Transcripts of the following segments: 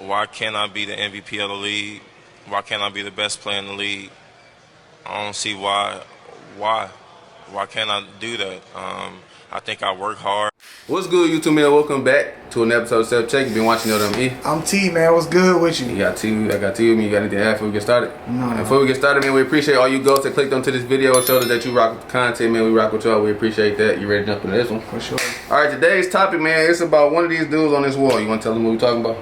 why can't I be the MVP of the league? Why can't I be the best player in the league? I don't see why. Why can't I do that? I think I work hard. What's good, YouTube man? Welcome back to an episode of Self Check. You've been watching LME. I'm T, man. What's good with you? You got T. I got T with me. You got anything to add before we get started? No. Before we get started, man, we appreciate all you ghosts that clicked onto this video and showed us that you rock with the content, man. We rock with y'all. We appreciate that. You ready to jump into this one? For sure. All right, today's topic, man, it's about one of these dudes on this wall. You want to tell them what we're talking about?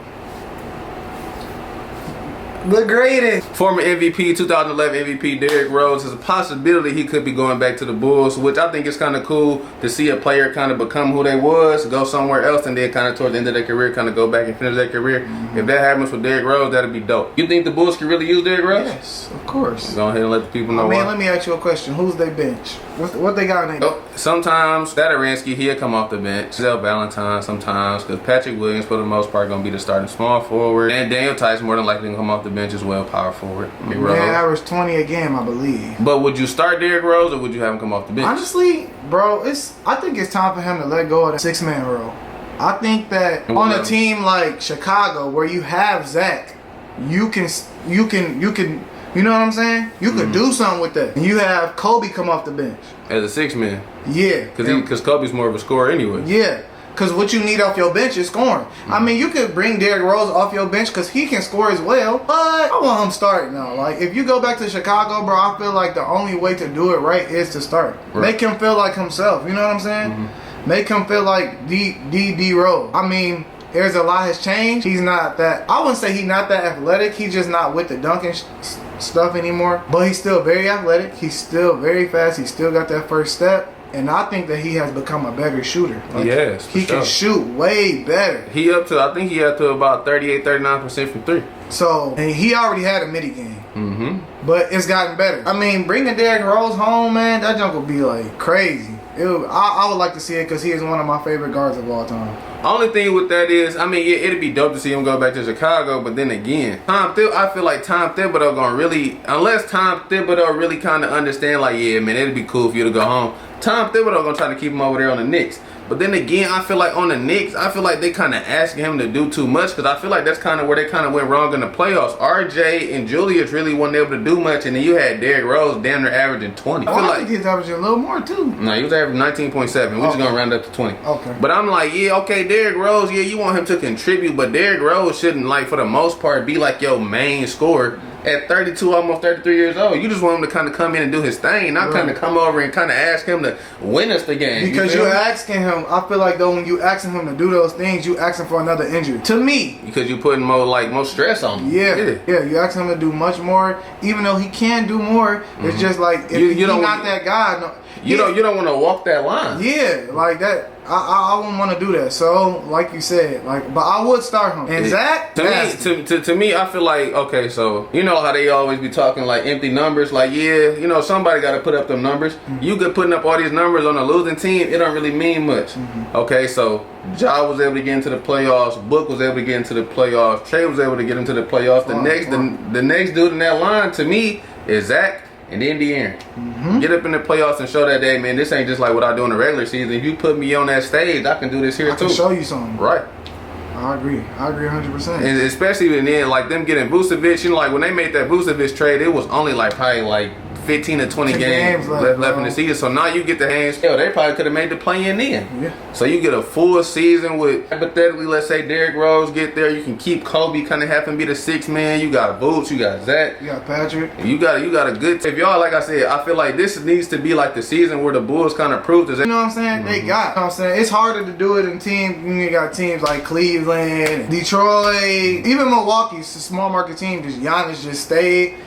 The greatest. Former MVP, 2011 MVP Derrick Rose. There's a possibility he could be going back to the Bulls, which I think is kind of cool to see a player kind of become who they was, go somewhere else, and then kind of towards the end of their career, kind of go back and finish their career. If that happens with Derrick Rose, that'd be dope. You think the Bulls can really use Derrick Rose? Yes, of course. Go ahead and let the people know why. Let me ask you a question. Who's they bench? What they got in there? Sometimes Saturansky, he'll come off the bench. Zell Valentine sometimes, because Patrick Williams, for the most part, going to be the starting small forward. And Daniel Tice more than likely going to come off the bench as well, power forward. Man, average 20 a game, I believe. But would you start Derrick Rose or would you have him come off the bench? Honestly, bro, I think it's time for him to let go of the six-man role. I think that on a team like Chicago, where you have Zach, you can, you know what I'm saying? You could do something with that. And you have Kobe come off the bench As a six-man? Yeah. Because Kobe's more of a scorer anyway. Yeah. Because what you need off your bench is scoring. I mean, you could bring Derrick Rose off your bench because he can score as well. But I want him starting now. Like, if you go back to Chicago, bro, I feel like the only way to do it right is to start. Right. Make him feel like himself. You know what I'm saying? Make him feel like D Rose. I mean, there's a lot has changed. He's not that. I wouldn't say he's not that athletic. He's just not with the dunking stuff anymore. But he's still very athletic. He's still very fast. He's still got that first step. And I think that he has become a better shooter. Like, yes, he can shoot way better. I think he up to about 38-39% from three. So, and he already had a midi game. But it's gotten better. I mean, bringing Derrick Rose home, man, that junk would be like crazy. I would like to see it because he is one of my favorite guards of all time. Only thing with that is, I mean, it'd be dope to see him go back to Chicago, but then again, I feel like Tom Thibodeau gonna really, unless Tom Thibodeau really kind of understand, like, yeah, man, it'd be cool for you to go home. Tom Thibodeau gonna try to keep him over there on the Knicks. But then again, I feel like on the Knicks, I feel like they kind of asking him to do too much because I feel like that's kind of where they kind of went wrong in the playoffs. RJ and Julius really weren't able to do much, and then you had Derrick Rose damn near averaging 20. I think he's averaging a little more too. No, he was averaging 19.7. We're just gonna round up to 20. Okay. But I'm like, yeah, okay, Derrick Rose, yeah, you want him to contribute, but Derrick Rose shouldn't, like, for the most part, be like your main scorer. At 32, almost 33 years old, you just want him to kind of come in and do his thing, not kind of come over and kind of ask him to win us the game. Because you're asking him, I feel like though when you asking him to do those things, you asking for another injury. To me. Because you putting more stress on him. Yeah, you asking him to do much more, even though he can do more. It's just like, if he's not that guy. No, you don't want to walk that line. Yeah, like that. I wouldn't want to do that. So, like you said, but I would start him. And Zach, to me, I feel like, okay, so you know how they always be talking like empty numbers, like, yeah, you know, somebody got to put up them numbers. You could putting up all these numbers on a losing team, it don't really mean much. Okay, so Ja was able to get into the playoffs, Book was able to get into the playoffs, Trey was able to get into the playoffs. The next dude in that line to me is Zach. And then De'Aaron. Get up in the playoffs and show that, hey, man, this ain't just like what I do in the regular season. If you put me on that stage, I can do this here too. I can show you something. Right. I agree 100%. And especially when then, like, them getting Vucevic, you know, like when they made that Vucevic trade, it was only like probably like 15 to 20 games left in the season. So now you get the hands. Hell, they probably could have made the play-in then. Yeah. So you get a full season with, hypothetically, let's say Derrick Rose get there. You can keep Kobe, kind of have him be the sixth man. You got Boots, you got Zach, you got Patrick. You got a good. If y'all, like I said, I feel like this needs to be like the season where the Bulls kind of proved that. You know what I'm saying? They got. You know what I'm saying? It's harder to do it in teams. You got teams like Cleveland, Detroit, even Milwaukee's a small market team. Just Giannis just stayed.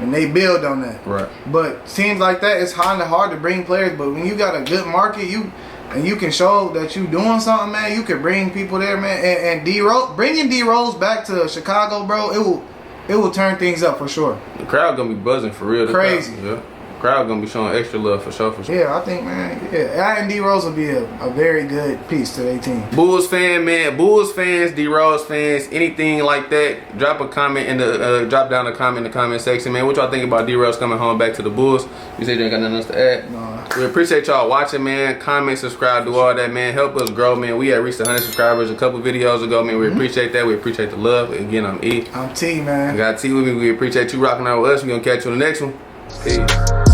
And they build on that. Right. But teams like that, it's kind of hard to bring players. But when you got a good market, you can show that you doing something, man. You can bring people there, man. And bringing D Rose back to Chicago, bro, it will turn things up for sure. The crowd gonna be buzzing for real. Crazy. Crowd gonna be showing extra love for sure. Yeah, I think, man. Yeah, and D Rose will be a very good piece to their team. Bulls fan, man. Bulls fans, D Rose fans, anything like that. Drop a comment in the drop down a comment in the comment section, man. What y'all think about D Rose coming home back to the Bulls? You say you ain't got nothing else to add? No. We appreciate y'all watching, man. Comment, subscribe, do all that, man. Help us grow, man. We had reached 100 subscribers a couple videos ago, man. We appreciate that. We appreciate the love. Again, I'm E. I'm T, man. I got T with me. We appreciate you rocking out with us. We're going to catch you on the next one. Peace.